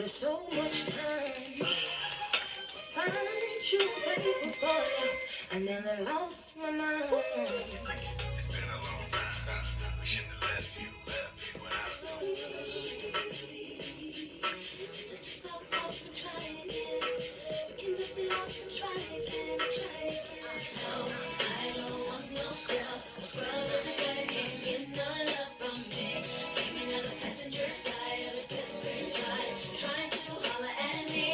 me so much time to find you faithful boy. I nearly lost my mind. It's been a long time. I shouldn't have left you when I dust yourself off and try again. We can dust it off and try again, try again. No, I don't want no scrub. A scrub isn't gonna get no love from me. Hanging on the passenger side of his best friend's ride, trying to holler at me.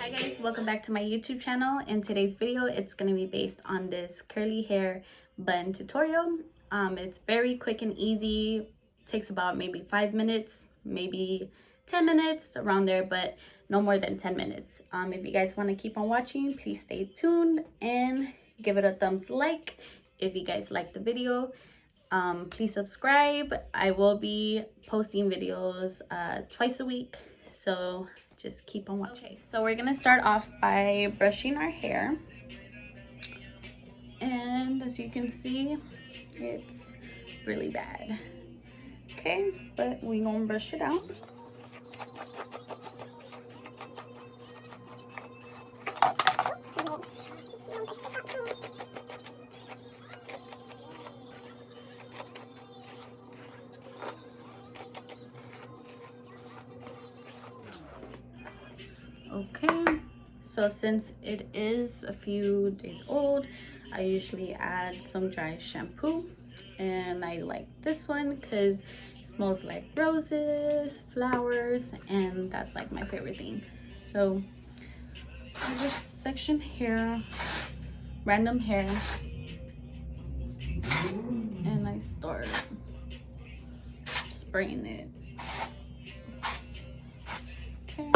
Hi guys, welcome back to my YouTube channel. In today's video, it's going to be based on this curly hair bun tutorial. It's very quick and easy. Takes about maybe 5 minutes, maybe 10 minutes, around there, but no more than 10 minutes. If you guys want to keep on watching, please stay tuned and give it a thumbs like if you guys like the video. Please subscribe. I will be posting videos twice a week, so just keep on watching. Okay, so we're gonna start off by brushing our hair, and as you can see, it's really bad. Okay, but we gonna brush it out. Okay, so since it is a few days old, I usually add some dry shampoo, and I like this one because it smells like roses, flowers, and that's like my favorite thing. So I just section here, random hair, and I start spraying it. Okay.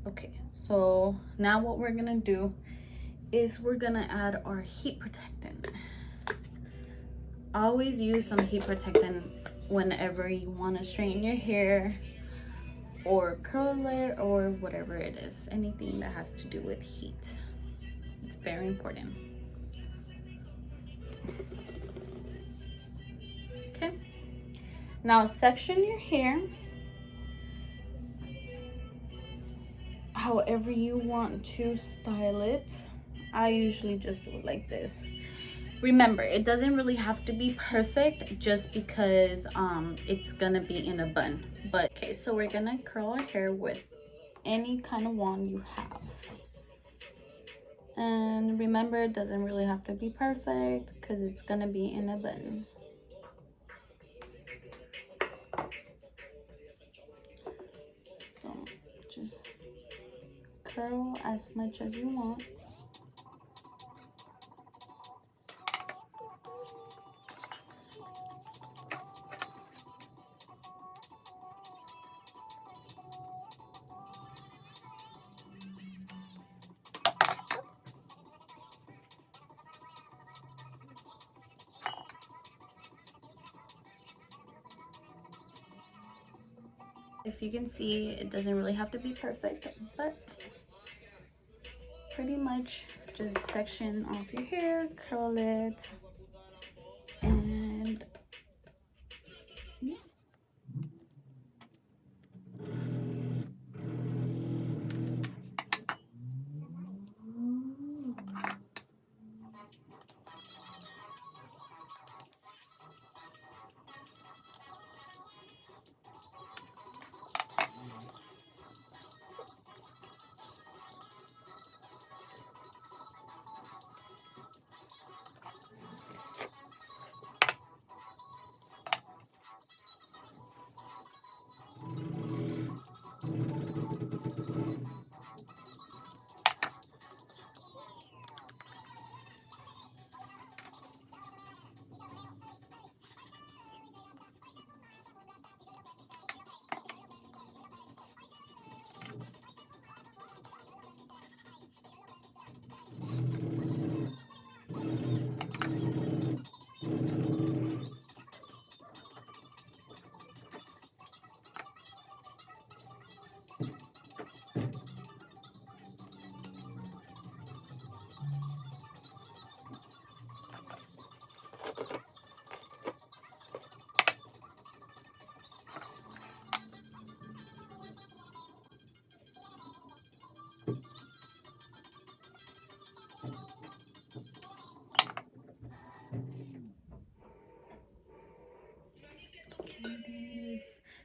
Okay, so now what we're gonna do is we're gonna add our heat protectant. Always use some heat protectant whenever you want to straighten your hair or curl it or whatever it is, anything that has to do with heat. It's very important. Okay, now section your hair however you want to style it. I usually just do it like this. Remember, it doesn't really have to be perfect just because it's gonna be in a bun. But okay, so we're gonna curl our hair with any kind of wand you have. And remember, it doesn't really have to be perfect because it's gonna be in a bun. So just curl as much as you want. As you can see, it doesn't really have to be perfect, but pretty much just section off your hair, curl it, and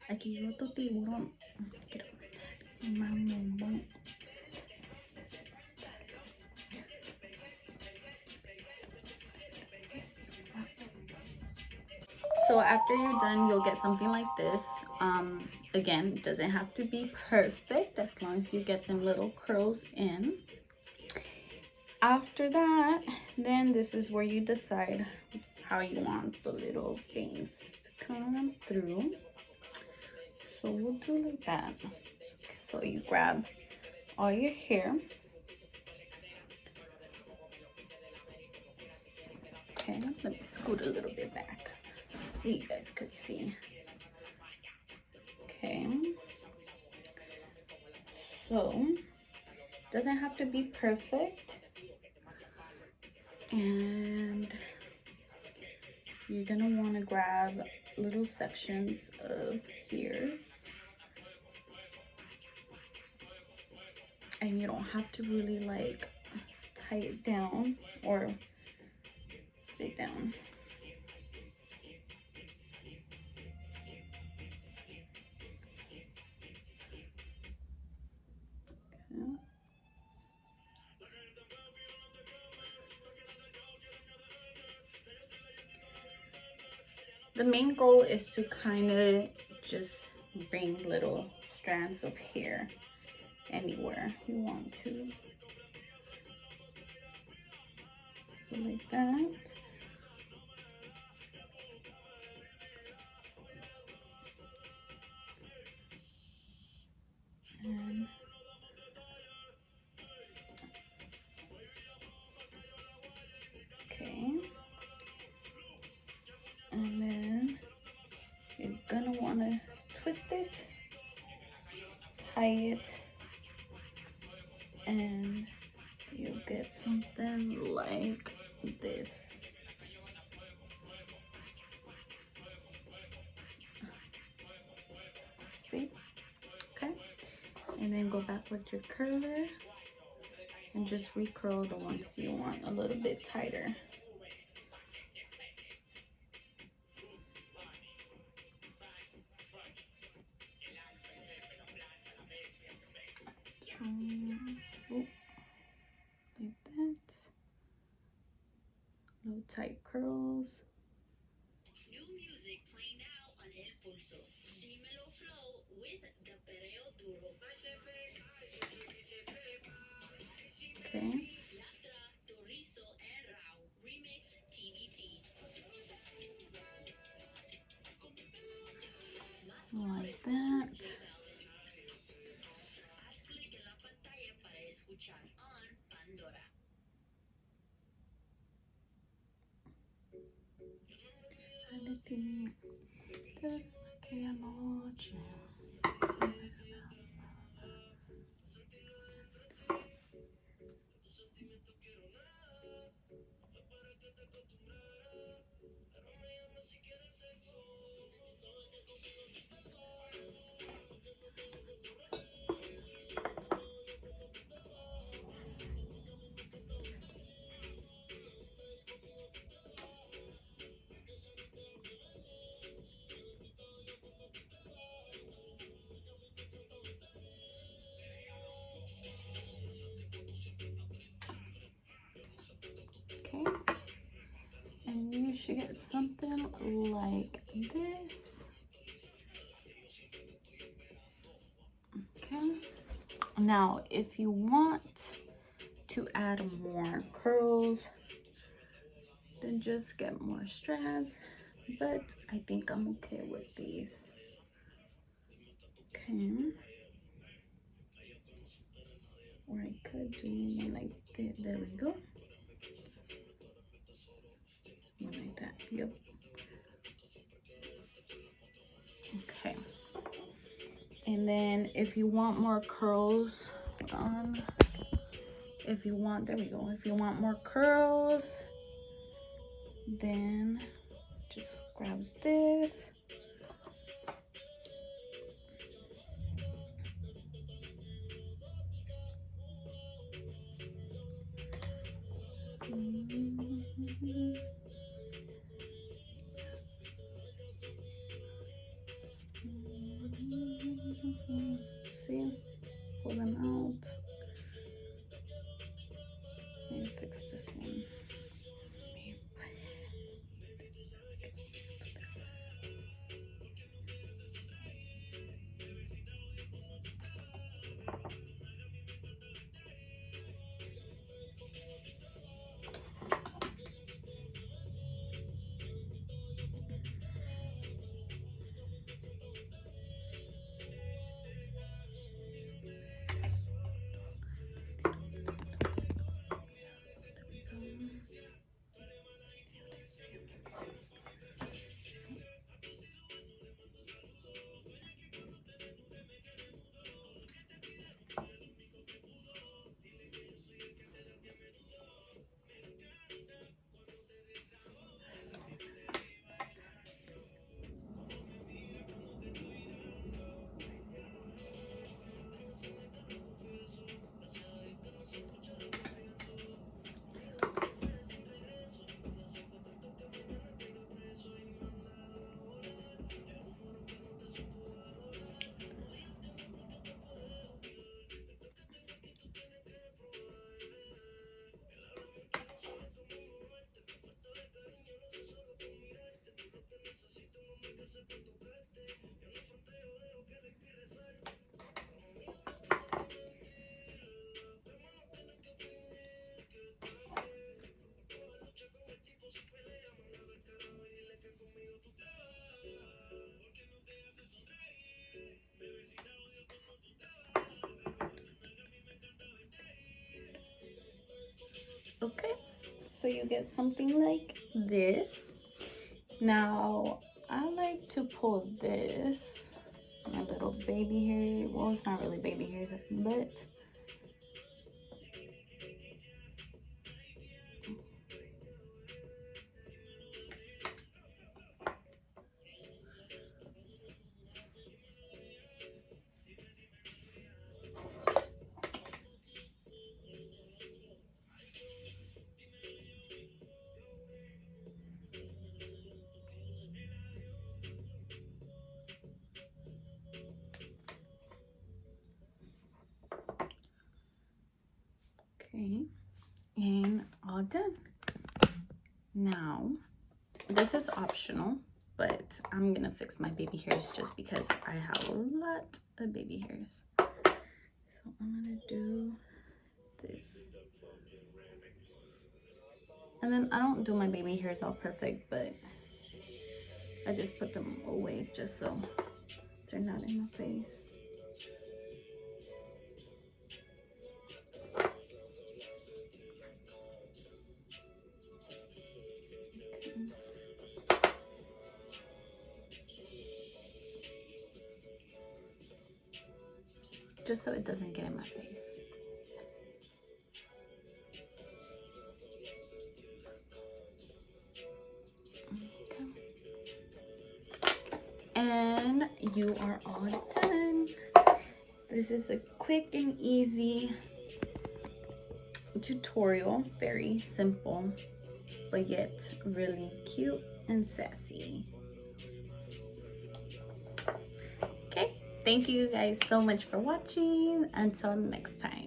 Aquí hay otro tiburón. Mamón. So after you're done, you'll get something like this. Again, it doesn't have to be perfect as long as you get them little curls in. After that, then this is where you decide how you want the little things to come through. So we'll do like that. So you grab all your hair. Okay, let me scoot a little bit back so you guys could see. Okay. So, doesn't have to be perfect. And you're gonna want to grab little sections of hairs, and you don't have to really like tie it down or put it down. Okay. The main goal is to kind of just bring little strands of hair anywhere you want to. So like that. And okay. And then you're gonna want to twist it, tie it, and you'll get something like this. See? Okay. And then go back with your curler and just recurl the ones you want a little bit tighter. Like that. Little tight curls. New music playing now on El Pulso. Dímelo Flow with the Perreo Duro. Okay. Latra, Torizo, and Rao. Remix TBT. Más Like colores con that. J Balvin. Haz clic en la pantalla para escuchar on Pandora. Aquella noche. Okay. And you should get something like this. Okay. Now, if you want to add more curls, then just get more strands. But I think I'm okay with these. Okay. Or I could do one like that. There we go. One like that. Yep. Okay. And then if you want more curls, if you want, there we go. If you want more curls, then just grab this. See? Pull them out. Let me fix this one. Okay, so you get something like this. Now, I like to pull this, my little baby hair. Well, it's not really baby hairs, but okay, and all done. Now, this is optional, but I'm gonna fix my baby hairs just because I have a lot of baby hairs. So I'm gonna do this. And then I don't do my baby hairs all perfect, but I just put them away just so they're not in my face. Just so it doesn't get in my face. Okay. And you are all done. This is a quick and easy tutorial, very simple, but yet really cute and sassy. Okay, thank you guys so much for watching. Until next time.